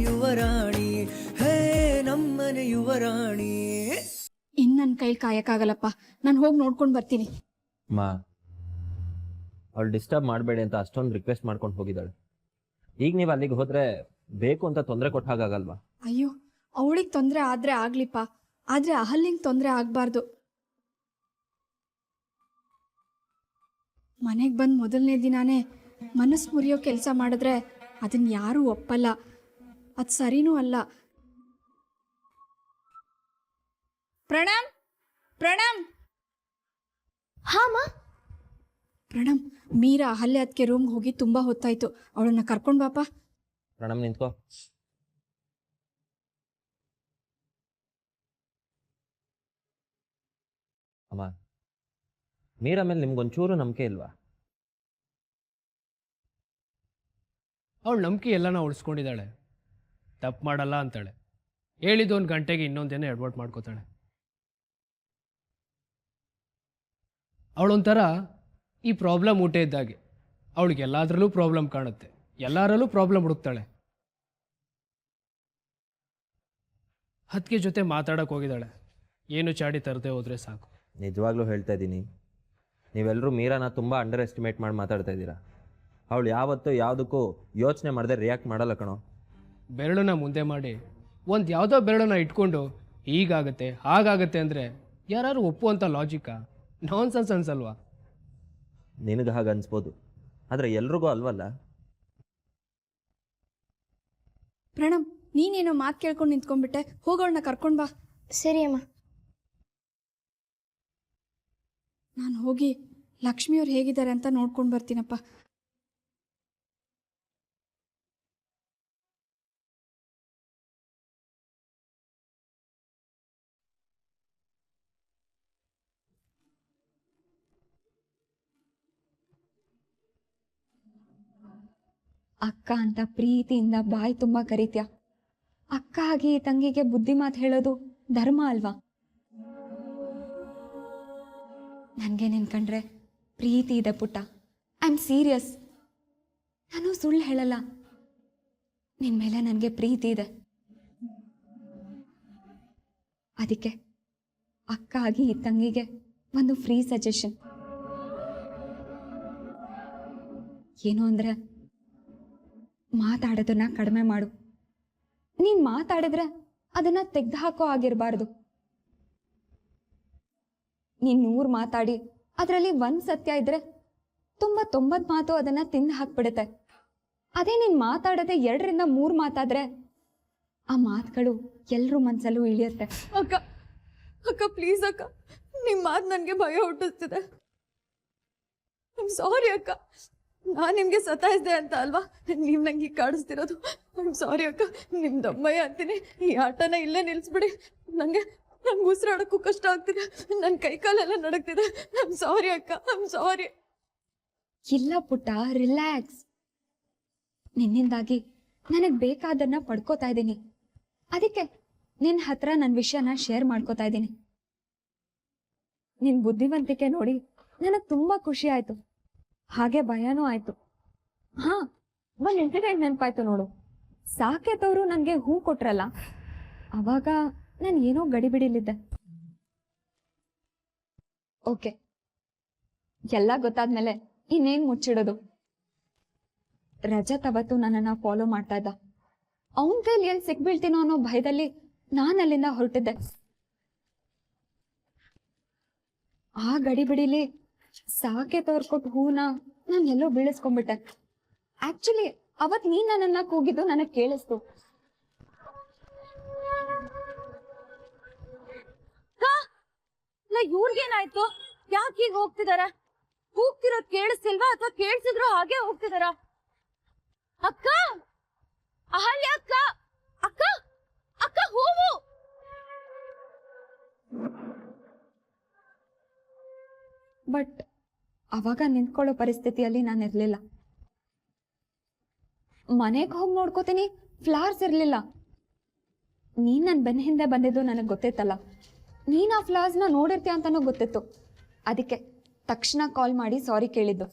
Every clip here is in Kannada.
ಯುವರಾಣಿ, ಹೇ ನಮ್ಮನೆ ಯುವರಾಣಿ. ಇನ್ನು ನನ್ನ ಕೈಲಿ ಕಾಯಕ್ಕಾಗಲ್ಲಪ್ಪ, ನಾನು ಹೋಗಿ ನೋಡ್ಕೊಂಡು ಬರ್ತೀನಿ. ಮಾ, ಅವಳು ಡಿಸ್ಟರ್ಬ್ ಮಾಡಬೇಡಿ ಅಂತ ಅಷ್ಟೊಂದು ರಿಕ್ವೆಸ್ಟ್ ಮಾಡ್ಕೊಂಡು ಹೋಗಿದ್ದಾಳೆ. ಈಗ ನೀವು ಅಲ್ಲಿಗೆ ಹೋದ್ರೆ ಬೇಕು ಅಂತ ತೊಂದರೆ ಕೊಟ್ಟ ಹಾಗಾಗಲ್ವಾ? ಅಯ್ಯೋ, ಅವಳಿಗೆ ತೊಂದರೆ ಆದರೆ ಆಗ್ಲಿಪ್ಪ, ಆದರೆ ಅಹಲ್ಯಂಗೆ ತೊಂದರೆ ಆಗಬಾರ್ದು. ಮನೆಗೆ ಬಂದು ಮೊದಲನೇ ದಿನಾನೇ ಮನಸ್ಸು ಮುರಿಯೋ ಕೆಲಸ ಮಾಡಿದ್ರೆ ಅದನ್ನು ಯಾರೂ ಒಪ್ಪಲ್ಲ, ಅದು ಸರಿನೂ ಅಲ್ಲ. ಪ್ರಣಮ್, ಪ್ರಣಮ್. ಹಾಂ ಪ್ರಣಮ್, ಮೀರಾ ಅಹಲ್ಯ ಅದಕ್ಕೆ ರೂಮ್ಗೆ ಹೋಗಿ ತುಂಬ ಹೊತ್ತಾಯ್ತು, ಅವಳನ್ನ ಕರ್ಕೊಂಡು ಬಾಪ. ಪ್ರಣಮ್ ನಿಂತ್ಕೋ. ಅಮ್ಮ, ಮೀರಾ ಮೇಲೆ ನಿಮ್ಗೊಂಚೂರು ನಂಬಿಕೆ ಇಲ್ವಾ? ಅವಳು ನಂಬಿಕೆ ಎಲ್ಲನ ಉಳಿಸ್ಕೊಂಡಿದ್ದಾಳೆ, ತಪ್ಪು ಮಾಡಲ್ಲ ಅಂತಾಳೆ. ಹೇಳಿದ್ದು 1 ಗಂಟೆಗೆ ಇನ್ನೊಂದೇನೋ ಎಡ್ವರ್ಟ್ ಮಾಡ್ಕೋತಾಳೆ. ಅವಳೊಂಥರ ಈ ಪ್ರಾಬ್ಲಮ್ ಊಟ ಇದ್ದಾಗೆ, ಅವಳಿಗೆ ಎಲ್ಲದರಲ್ಲೂ ಪ್ರಾಬ್ಲಮ್ ಕಾಣುತ್ತೆ, ಎಲ್ಲರಲ್ಲೂ ಪ್ರಾಬ್ಲಮ್ ಹುಡುಕ್ತಾಳೆ. ಹತ್ಗೆ ಜೊತೆ ಮಾತಾಡೋಕೆ ಹೋಗಿದ್ದಾಳೆ, ಏನು ಚಾಡಿ ತರದೆ ಹೋದರೆ ಸಾಕು. ನಿಜವಾಗ್ಲೂ ಹೇಳ್ತಾ ಇದ್ದೀನಿ, ನೀವೆಲ್ಲರೂ ಮೀರಾನ ತುಂಬ ಅಂಡರ್ ಎಸ್ಟಿಮೇಟ್ ಮಾಡಿ ಮಾತಾಡ್ತಾ ಇದ್ದೀರಾ. ಅವಳು ಯಾವತ್ತೂ ಯಾವುದಕ್ಕೂ ಯೋಚನೆ ಮಾಡದೆ ರಿಯಾಕ್ಟ್ ಮಾಡಲ್ಲ ಕಣೋ. ಬೆರಳನ್ನ ಮುಂದೆ ಮಾಡಿ ಒಂದು ಯಾವುದೋ ಬೆರಳನ್ನ ಇಟ್ಕೊಂಡು ಹೀಗಾಗತ್ತೆ ಹಾಗಾಗತ್ತೆ ಅಂದರೆ ಯಾರು ಒಪ್ಪುವಂಥ ಲಾಜಿಕಾ? ನಾನ್ಸೆನ್ಸ್ ಅನ್ಸಲ್ವಾ? ನಿನಗೆ ಹಾಗೆ ಅನ್ಸ್ಬೋದು, ಆದರೆ ಎಲ್ರಿಗೂ ಅಲ್ವಲ್ಲ. ಪ್ರಣಮ್, ನೀನೇನೋ ಮಾತು ಕೇಳ್ಕೊಂಡು ನಿಂತ್ಕೊಂಡ್ಬಿಟ್ಟೆ, ಹೋಗೋಳನ್ನ ಕರ್ಕೊಂಡು ಬಾ. ಸರಿ ಅಮ್ಮ. ನಾನು ಹೋಗಿ ಲಕ್ಷ್ಮಿಯವ್ರು ಹೇಗಿದ್ದಾರೆ ಅಂತ ನೋಡ್ಕೊಂಡು ಬರ್ತೀನಪ್ಪ. ಅಕ್ಕ ಅಂತ ಪ್ರೀತಿಯಿಂದ ಬಾಯಿ ತುಂಬ ಕರೀತ್ಯ. ಅಕ್ಕ ಆಗಿ ತಂಗಿಗೆ ಬುದ್ಧಿ ಮಾತು ಹೇಳೋದು ಧರ್ಮ ಅಲ್ವಾ? ನನಗೆ ನಿನ್ಕಂಡ್ರೆ ಪ್ರೀತಿ ಇದೆ ಪುಟ್ಟ. I am serious. ನಾನು ಸುಳ್ಳು ಹೇಳಲ್ಲ. ನಿನ್ನ ಮೇಲೆ ನನಗೆ ಪ್ರೀತಿ ಇದೆ. ಅದಕ್ಕೆ ಅಕ್ಕ ಆಗಿ ಈ ತಂಗಿಗೆ ಒಂದು ಫ್ರೀ ಸಜೆಷನ್ ಏನು ಅಂದರೆ, ಮಾತಾಡೋದನ್ನ ಕಡಿಮೆ ಮಾಡು. ನೀನು ಮಾತಾಡಿದ್ರೆ ಅದನ್ನ ತೆಗೆದು ಹಾಕೋ ಆಗಿರಬಾರ್ದು. ನೀನು 100 ಮಾತಾಡಿ ಅದರಲ್ಲಿ 1 ಸತ್ಯ ಇದ್ರೆ 90 ಮಾತು ಅದನ್ನ ತಿಂದು ಹಾಕ್ಬಿಡುತ್ತೆ. ಅದೇ ನೀನು ಮಾತಾಡದೆ 2ರಿಂದ 3 ಮಾತಾದ್ರೆ ಆ ಮಾತುಗಳು ಎಲ್ಲರೂ ಮನಸ್ಸಲ್ಲೂ ಇಳಿಯುತ್ತೆ. ಅಕ್ಕ, ಅಕ್ಕ ಪ್ಲೀಸ್ ಅಕ್ಕ, ನಿಮ್ಮ ಮಾತು ನನಗೆ ಭಯ ಹುಟ್ಟಿಸ್ತಿದೆ. ಐ ಆಮ್ ಸಾರಿ ಅಕ್ಕ, ನಾನು ನಿಮಗೆ ಸತಾಯಿಸಿದೆ ಅಂತ ಅಲ್ವಾ ನೀವು ನಂಗೆ ಕಾಡಿಸ್ತಿರೋದು. ಐ ಆಮ್ ಸಾರಿ ಅಕ್ಕ, ನಿಮ್ಮ ದಮ್ಮಯ್ಯ ಅಂತೀನಿ. ಈ ಆಟನ ಇಲ್ಲೇ ನಿಲ್ಲಿಸ್ಬಿಡಿ. ನಂಗೆ ಉಸಿರಾಡೋಕ್ಕೂ ಕಷ್ಟ ಆಗ್ತಿದೆ, ನನ್ನ ಕೈಕಾಲೆಲ್ಲ ನಡಕ್ತಿದೆ. ಐ ಆಮ್ ಸಾರಿ ಅಕ್ಕ, ಐ ಆಮ್ ಸಾರಿ. ಇಲ್ಲ ಪುಟ್ಟ, ರಿಲ್ಯಾಕ್ಸ್. ನಿನ್ನಿಂದಾಗಿ ನನಗೆ ಬೇಕಾದನ್ನ ಪಡ್ಕೋತಾ ಇದ್ದೀನಿ. ಅದಕ್ಕೆ ನಿನ್ನ ಹತ್ರ ನನ್ನ ವಿಷಯನ ಶೇರ್ ಮಾಡ್ಕೋತಾ ಇದ್ದೀನಿ. ನಿನ್ನ ಬುದ್ಧಿವಂತಿಕೆ ನೋಡಿ ನನಗೆ ತುಂಬ ಖುಷಿ ಆಯಿತು, ಹಾಗೆ ಭಯನೂ ಆಯಿತು. ಹಾಂ, ಒಂದು ಇನ್ಸಿಡೆಂಟ್ ನೆನಪಾಯ್ತು ನೋಡು. ಸಾಕೇತವರು ನನಗೆ ಹೂ ಕೊಟ್ರಲ್ಲ, ಅವಾಗ ನಾನು ಏನೋ ಗಡಿಬಿಡಿಲಿದ್ದೆ. ಓಕೆ, ಎಲ್ಲ ಗೊತ್ತಾದ್ಮೇಲೆ ಇನ್ನೇನು ಮುಚ್ಚಿಡೋದು. ರಜತ್ ಅವತ್ತು ನನ್ನನ್ನು ಫಾಲೋ ಮಾಡ್ತಾ ಇದ್ದ. ಅವನ ಕೈಲಿ ಎಲ್ಲಿ ಸಿಕ್ಬೀಳ್ತೀನೋ ಅನ್ನೋ ಭಯದಲ್ಲಿ ನಾನು ಅಲ್ಲಿಂದ ಹೊರಟಿದ್ದೆ. ಆ ಗಡಿಬಿಡಿಲಿ ಸಾಕೇತವ್ರು ಕೊಟ್ಟು ಹೂನ ನಾನು ಎಲ್ಲೋ ಬೀಳಿಸ್ಕೊಂಡ್ಬಿಟ್ಟೆ. ಆಕ್ಚುಲಿ ಅವತ್ ನೀನ್ ನನ್ನನ್ನ ಕೂಗಿದ್ದು ನನಗೆ ಕೇಳಿಸ್ತು. ಇವ್ರಿಗೇನಾಯ್ತು? ಯಾಕೆ ಈಗ ಹೋಗ್ತಿದಾರ? ಕೂಗ್ತಿರೋದ್ ಕೇಳಿಸ್ತಿಲ್ವಾ ಅಥವಾ ಕೇಳಿಸಿದ್ರು ಹಾಗೆ ಹೋಗ್ತಿದಾರ? ಅಕ್ಕ, ಅಹಲ್ಯ ಅಕ್ಕ, ಅಕ್ಕ, ಅಕ್ಕ ಹೂವು. ಬಟ್ ಅವಾಗ ನಿಂತ್ಕೊಳ್ಳೋ ಪರಿಸ್ಥಿತಿಯಲ್ಲಿ ನಾನು ಇರ್ಲಿಲ್ಲ. ಮನೆಗೆ ಹೋಗಿ ನೋಡ್ಕೋತೀನಿ, ಫ್ಲವರ್ಸ್ ಇರ್ಲಿಲ್ಲ. ನೀನ್ ನನ್ನ ಬೆನ್ನ ಹಿಂದೆ ಬಂದಿದ್ದು ನನಗೆ ಗೊತ್ತಿತ್ತಲ್ಲ. ನೀನ್ ಆ ಫ್ಲವರ್ಸ್ನ ನೋಡಿರ್ತೀಯ ಅಂತಾನೂ ಗೊತ್ತಿತ್ತು. ಅದಕ್ಕೆ ತಕ್ಷಣ ಕಾಲ್ ಮಾಡಿ ಸಾರಿ ಕೇಳಿದ್ದು.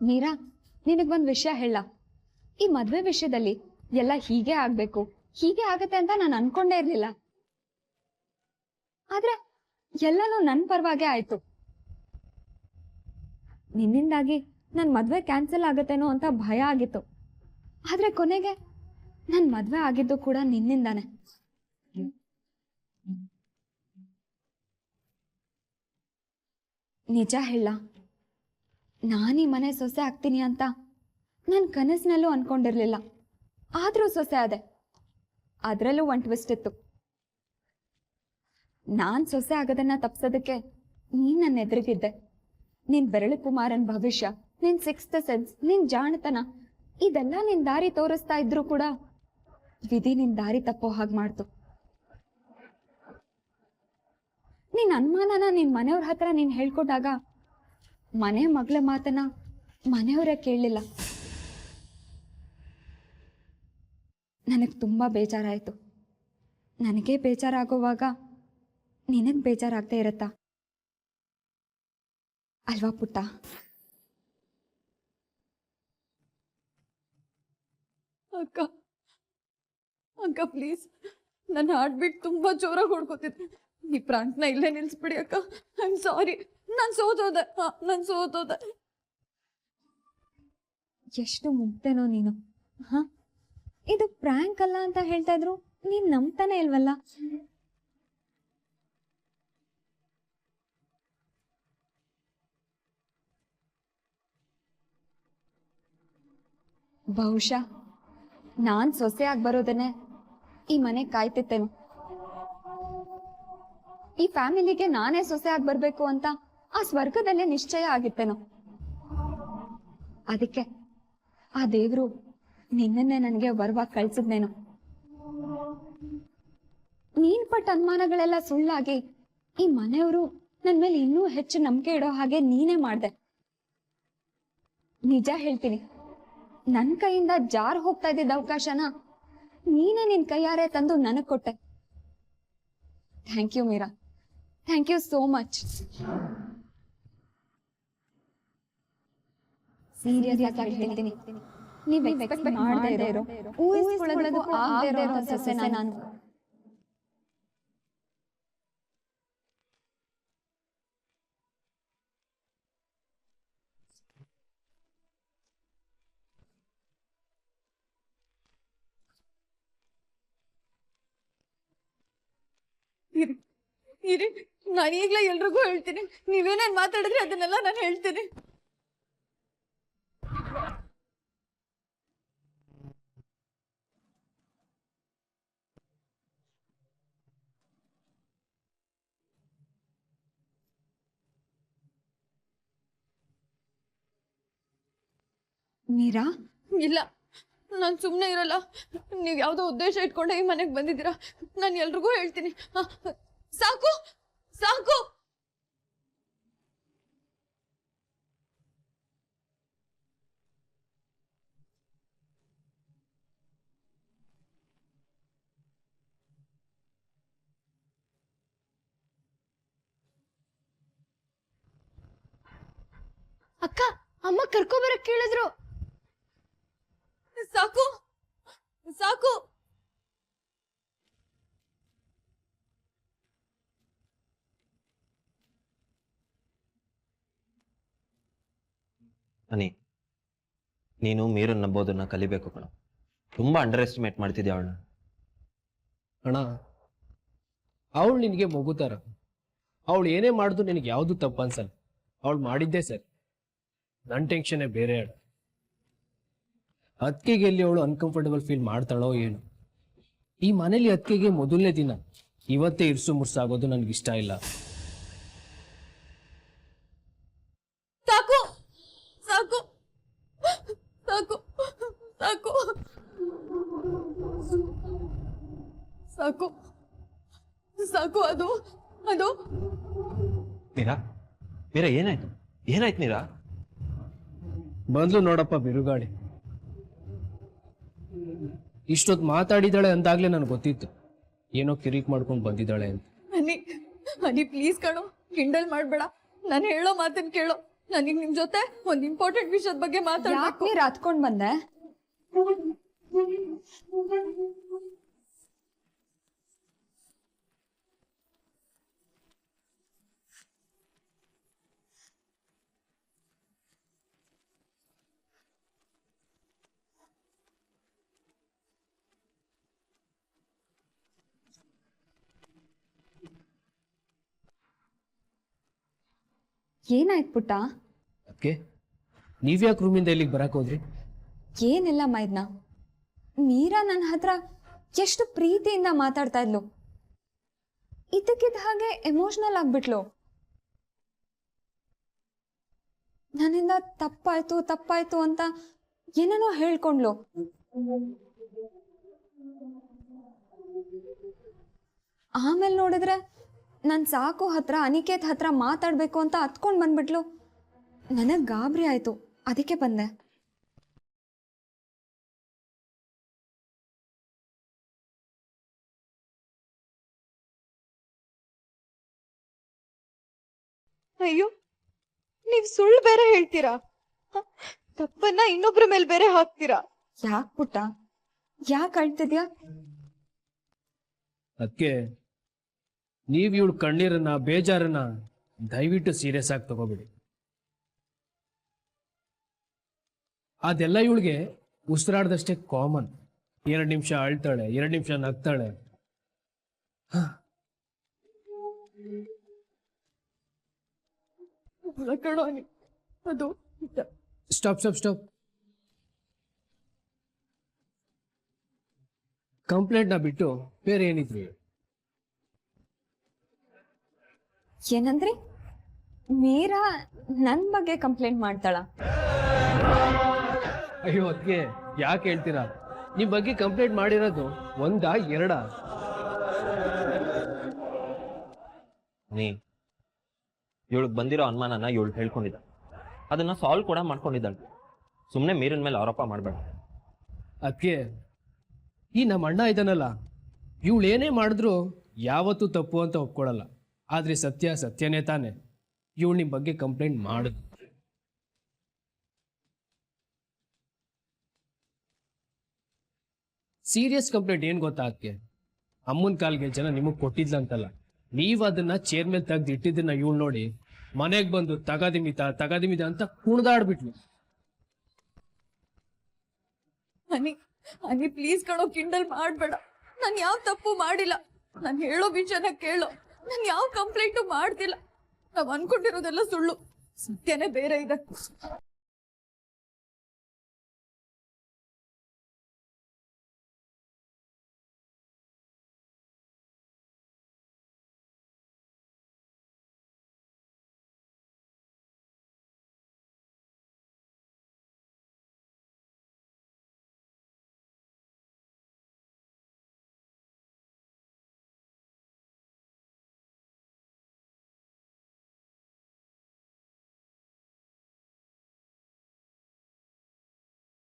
ಮೀರಾ, ನಿನಗೊಂದು ವಿಷಯ ಹೇಳ. ಈ ಮದ್ವೆ ವಿಷಯದಲ್ಲಿ ಎಲ್ಲ ಹೀಗೆ ಆಗ್ಬೇಕು, ಹೀಗೆ ಆಗತ್ತೆ ಅಂತ ನಾನು ಅನ್ಕೊಂಡೇ ಇರ್ಲಿಲ್ಲ. ಆದ್ರೆ ಎಲ್ಲನೂ ನನ್ ಪರವಾಗೇ ಆಯ್ತು. ನಿನ್ನಿಂದಾಗಿ ನನ್ ಮದ್ವೆ ಕ್ಯಾನ್ಸಲ್ ಆಗತ್ತೇನೋ ಅಂತ ಭಯ ಆಗಿತ್ತು. ಆದ್ರೆ ಕೊನೆಗೆ ನನ್ ಮದ್ವೆ ಆಗಿದ್ದು ಕೂಡ ನಿನ್ನಿಂದಾನೆ. ನಿಜ ಹೇಳ, ನಾನೀ ಮನೆ ಸೊಸೆ ಆಗ್ತೀನಿ ಅಂತ ನನ್ ಕನಸಿನಲ್ಲೂ ಅನ್ಕೊಂಡಿರ್ಲಿಲ್ಲ. ಆದ್ರೂ ಸೊಸೆ ಆದೆ. ಅದ್ರಲ್ಲೂ ಒಂದು ಟ್ವಿಸ್ಟ್ ಇತ್ತು. ನಾನ್ ಸೊಸೆ ಆಗೋದನ್ನ ತಪ್ಸೋದಕ್ಕೆ ನೀನ್ ನನ್ನ ಎದುರಿಗಿದ್ದೆ. ನಿನ್ ಬೆರಳು ಕುಮಾರನ್ ಭವಿಷ್ಯ, ನಿನ್ ಸಿಕ್ಸ್ತ್ ಸೆನ್ಸ್, ನಿನ್ ಜಾಣತನ ಇದೆಲ್ಲ ನಿನ್ ದಾರಿ ತೋರಿಸ್ತಾ ಇದ್ರು ಕೂಡ ವಿಧಿ ನಿನ್ ದಾರಿ ತಪ್ಪೋ ಹಾಗೆ ಮಾಡ್ತು. ನಿನ್ ಅನುಮಾನನ ನಿನ್ ಮನೆಯವ್ರ ಹತ್ರ ನೀನ್ ಹೇಳ್ಕೊಟ್ಟಾಗ ಮನೆ ಮಗಳ ಮಾತನ್ನ ಮನೆಯವರೇ ಕೇಳಲಿಲ್ಲ. ನನಗ್ ತುಂಬಾ ಬೇಜಾರಾಯ್ತು. ನನಗೆ ಬೇಜಾರಾಗುವಾಗ ನಿನಗ್ ಬೇಜಾರಾಗ್ತಾ ಇರತ್ತಾ ಅಲ್ವಾ ಪುಟ್ಟ? ಅಕ್ಕ ಅಕ್ಕ ಪ್ಲೀಸ್, ನನ್ನ ಹಾರ್ಟ್ ಬೀಟ್ ತುಂಬಾ ಜೋರಾಗಿ ಹೊಡ್ಕೋತಿದ್ದೆ. ಈ ಪ್ರಾಂಕ್ನ ಇಲ್ಲೇ ನಿಲ್ಸ್ಬಿಡಿ ಅಕ್ಕ. ಐ ಆಮ್ ಸಾರಿ, ನಾನು ಸೋತೋದೆ. ಎಷ್ಟು ಮುಗ್ದೇನೋ ನೀನು. ಹ, ಇದು ಪ್ರ್ಯಾಂಕ್ ಅಲ್ಲ ಅಂತ ಹೇಳ್ತಾ ಇದ್ರು, ನೀನ್ ನಂಬ್ತಾನೆ ಇಲ್ವಲ್ಲ. ಬಹುಶಃ ನಾನ್ ಸೊಸೆಯಾಗಿ ಬರೋದನ್ನೇ ಈ ಮನೆ ಕಾಯ್ತಿತ್ತೇನು. ಈ ಫ್ಯಾಮಿಲಿಗೆ ನಾನೇ ಸೊಸೆಯಾಗಿ ಬರ್ಬೇಕು ಅಂತ ಆ ಸ್ವರ್ಗದಲ್ಲೇ ನಿಶ್ಚಯ ಆಗಿತ್ತೇನೋ. ಅದಕ್ಕೆ ಆ ದೇವ್ರು ನಿನ್ನನ್ನೇ ನನಗೆ ವರವಾಗಿ ಕಳ್ಸಿದ್ನೇನೋ. ನೀನ್ ಪಟ್ಟ ಅನುಮಾನಗಳೆಲ್ಲ ಸುಳ್ಳಾಗಿ ಈ ಮನೆಯವರು ನನ್ ಮೇಲೆ ಇನ್ನೂ ಹೆಚ್ಚು ನಂಬಿಕೆ ಇಡೋ ಹಾಗೆ ನೀನೇ ಮಾಡ್ದೆ. ನಿಜ ಹೇಳ್ತೀನಿ, ನನ್ ಕೈಯಿಂದ ಜಾರ್ ಹೋಗ್ತಾ ಇದ್ದಿದ್ದ ಅವಕಾಶನ ನೀನೇ ನಿನ್ ಕೈಯಾರೆ ತಂದು ನನಗ್ ಕೊಟ್ಟೆ. Thank you Meera, thank you so much. Serious ಆಗಿ ಹೇಳ್ತೀನಿ, ನೀವ್ ಎಕ್ಸ್ಪೆಕ್ಟ್ ಮಾಡದೇ ಇರೋ, ಊಹಿಸ್ಕೊಳ್ಳೋದಕ್ಕೂ ಆಗದೇ ಇರೋ ಸೊಸೆನ ನಾನು. ಇರಿ, ನಾನು ಈಗ್ಲೇ ಎಲ್ರಿಗೂ ಹೇಳ್ತೀನಿ. ನೀವೇನೇನ್ ಮಾತಾಡಿದ್ರಿ ಅದನ್ನೆಲ್ಲ ನಾನು ಹೇಳ್ತೀನಿ. ಮೀರಾ, ಇಲ್ಲ, ನಾನು ಸುಮ್ಮನೆ ಇರಲ್ಲ. ನೀವು ಯಾವುದೋ ಉದ್ದೇಶ ಇಟ್ಕೊಂಡೆ ಈ ಮನೆಗೆ ಬಂದಿದ್ದೀರಾ. ನಾನು ಎಲ್ರಿಗೂ ಹೇಳ್ತೀನಿ. ಸಾಕು ಸಾಕು. ಅಕ್ಕ, ಅಮ್ಮ ಕರ್ಕೊಬರಕ್ ಕೇಳಿದ್ರು. ಸಾಕು ಸಾಕು. ಅನಿ, ನೀನು ಮೀರನ್ ನಂಬೋದನ್ನ ಕಲಿಬೇಕು ಕಣ. ತುಂಬಾ ಅಂಡರ್ ಎಸ್ಟಿಮೇಟ್ ಮಾಡ್ತಿದ್ಯಾ ಅವಳನ್ನ. ಅಣ್ಣ, ಅವಳು ನಿನಗೆ ಮಗುತಾರ. ಅವಳು ಏನೇ ಮಾಡಿದ್ರು ನಿನಗೆ ಯಾವುದು ತಪ್ಪು ಅನ್ಸಲ್ಲ. ಅವಳು ಮಾಡಿದ್ದೇ ಸರಿ. ನನ್ನ ಟೆನ್ಷನ್ನೇ ಬೇರೆ ಅಣ್ಣ. ಅತ್ತಿಗೆಗೆ ಎಲ್ಲಿ ಅವಳು ಅನ್ಕಂಫರ್ಟಬಲ್ ಫೀಲ್ ಮಾಡ್ತಾಳೋ ಏನು. ಈ ಮನೇಲಿ ಅತ್ತಿಗೆಗೆ ಮೊದಲನೇ ದಿನ ಇವತ್ತೇ ಇರ್ಸು ಮುರ್ಸಾಗೋದು ನನಗಿಷ್ಟ ಇಲ್ಲ. ಸಾಕು ಸಾಕು ಸಾಕು ಸಾಕು ಸಾಕು ಸಾಕು. ಅದು ಅದು ಮೀರಾ, ಮೀರಾ ಏನಾಯ್ತು? ಏನಾಯ್ತು ಮೀರಾ? ಬಂದ್ಲು ನೋಡಪ್ಪ ಬಿರುಗಾಳಿ. ಇಷ್ಟೊತ್ತು ಮಾತಾಡಿದಾಳೆ ಅಂದಾಗ್ಲೇ ನನಗೆ ಗೊತ್ತಿತ್ತು ಏನೋ ಕಿರಿಕ್ ಮಾಡ್ಕೊಂಡು ಬಂದಿದ್ದಾಳೆ ಅಂತ. ಹನಿ ಹನಿ ಪ್ಲೀಸ್ ಕಣೋ, ಕಿಂಡಲ್ ಮಾಡಬೇಡ. ನಾನು ಹೇಳೋ ಮಾತನ್ನ ಕೇಳೋ. ನನಗೆ ನಿಮ್ ಜೊತೆ ಒಂದ್ ಇಂಪಾರ್ಟೆಂಟ್ ವಿಷಯದ ಬಗ್ಗೆ ಯಾಕೆ ಮಾತಾಡ್ಬೇಕು. ನೀರ್ ಹತ್ಕೊಂಡ್ ಬಂದೆ? ಏನಾಯ್ತು ಪುಟ್ಟ? ಅದಕ್ಕೆ ನೀವ್ಯಾಕೆ ರೂಮಿಂದ ಇಲ್ಲಿಗೆ ಬರಕ್ ಹೋದ್ರಿ? ಏನಿಲ್ಲ ಮೈದ್ನ, ಮೀರಾ ನನ್ನ ಹತ್ರ ಎಷ್ಟು ಪ್ರೀತಿಯಿಂದ ಮಾತಾಡ್ತಾ ಇದ್ಲು, ಇದಕ್ಕಿದ್ದ ಹಾಗೆ ಎಮೋಷನಲ್ ಆಗ್ಬಿಟ್ಲು. ನನ್ನಿಂದ ತಪ್ಪಾಯ್ತು ಅಂತ ಏನೇನೋ ಹೇಳ್ಕೊಂಡ್ಲು. ಆಮೇಲೆ ನೋಡಿದ್ರೆ ನನ್ ಸಾಕು ಹತ್ರ ಅನಿಕೇತ್ ಹತ್ರ ಮಾತಾಡ್ಬೇಕು ಅಂತ ಹತ್ಕೊಂಡ್ ಬಂದ್ಬಿಟ್ಲು. ನನಗ್ ಗಾಬರಿ ಆಯ್ತು, ಅದಕ್ಕೆ ಬಂದೆ. ಅಯ್ಯೋ, ನೀವ್ ಸುಳ್ಳು ಬೇರೆ ಹೇಳ್ತೀರಾ, ತಪ್ಪನ್ನ ಇನ್ನೊಬ್ರ ಮೇಲೆ ಬೇರೆ ಹಾಕ್ತೀರಾ. ಯಾಕ್ ಪುಟ್ಟ, ಯಾಕೆ ಅಳ್ತಿದ್ಯಾ? ಅದಕ್ಕೆ ನೀವ್ ಇವಳು ಕಣ್ಣೀರನ್ನ ಬೇಜಾರನ್ನ ದಯವಿಟ್ಟು ಸೀರಿಯಸ್ ಆಗಿ ತಗೋಬೇಡಿ. ಅದೆಲ್ಲ ಇವಳಿಗೆ ಉಸಿರಾಡ್ದಷ್ಟೇ ಕಾಮನ್. 2 ನಿಮಿಷ ಅಳ್ತಾಳೆ, 2 ನಿಮಿಷ ನಗ್ತಾಳೆ. ಅದು ಸ್ಟಾಪ್. ಕಂಪ್ಲೇಂಟ್ನ ಬಿಟ್ಟು ಬೇರೆ ಏನಿದ್ರು? ಏನಂದ್ರಿ? ಮೀರಾ ನನ್ ಬಗ್ಗೆ ಕಂಪ್ಲೇಂಟ್ ಮಾಡ್ತಾಳ? ಅಯ್ಯೋ ಅದಕ್ಕೆ ಯಾಕೆ ಹೇಳ್ತೀರಾ? ನಿಮ್ ಬಗ್ಗೆ ಕಂಪ್ಲೇಂಟ್ ಮಾಡಿರೋದು 1 2? ನೀ ಇವಳಿಗೆ ಬಂದಿರೋ ಅನುಮಾನನ ಇವಳು ಹೇಳ್ಕೊಂಡಿದ್ದ, ಅದನ್ನ ಸಾಲ್ವ್ ಕೂಡ ಮಾಡ್ಕೊಂಡಿದ್ದಾಳೆ. ಸುಮ್ಮನೆ ಮೀರಿನ ಮೇಲೆ ಆರೋಪ ಮಾಡಬೇಡ. ಅದಕ್ಕೆ ಈ ನಮ್ಮ ಅಣ್ಣ ಇದಾನಲ್ಲ, ಇವಳು ಏನೇ ಮಾಡಿದ್ರು ಯಾವತ್ತೂ ತಪ್ಪು ಅಂತ ಒಪ್ಕೊಳ್ಳಲ್ಲ. ಆದ್ರೆ ಸತ್ಯನೇ ತಾನೆ. ಇವಳು ನಿಮ್ ಬಗ್ಗೆ ಕಂಪ್ಲೇಂಟ್ ಮಾಡುದು. ಸೀರಿಯಸ್ ಕಂಪ್ಲೇಂಟ್ ಏನ್ ಗೊತ್ತಾ? ಅದಕ್ಕೆ ಅಮ್ಮನ ಕಾಲ್ಗೆ ಜನ ನಿಮಗ್ ಕೊಟ್ಟಿದ್ಲಂತಲ್ಲ, ನೀವ್ ಅದನ್ನ ಚೇರ್ ಮೇಲೆ ತೆಗ್ದು ಇಟ್ಟಿದ್ದನ್ನ ಇವಳು ನೋಡಿ ಮನೆಗ್ ಬಂದು ತಗದಿಮಿತ ಅಂತ ಕುಣ್ದಾಡ್ಬಿಟ್ಲು. ಅನಿ ಪ್ಲೀಸ್ ಕಣೋ, ಕಿಂಡಲ್ ಮಾಡ್ಬೇಡ. ನಾನು ಯಾವ ತಪ್ಪು ಮಾಡಿಲ್ಲ. ನಾನು ಹೇಳೋ ವಿಷಯನ ಕೇಳೋ. ನಾನು ಯಾವ ಕಂಪ್ಲೇಂಟು ಮಾಡ್ತಿಲ್ಲ. ನಾವ್ ಅನ್ಕೊಂಡಿರೋದೆಲ್ಲ ಸುಳ್ಳು, ಸತ್ಯನೇ ಬೇರೆ ಇದೆ.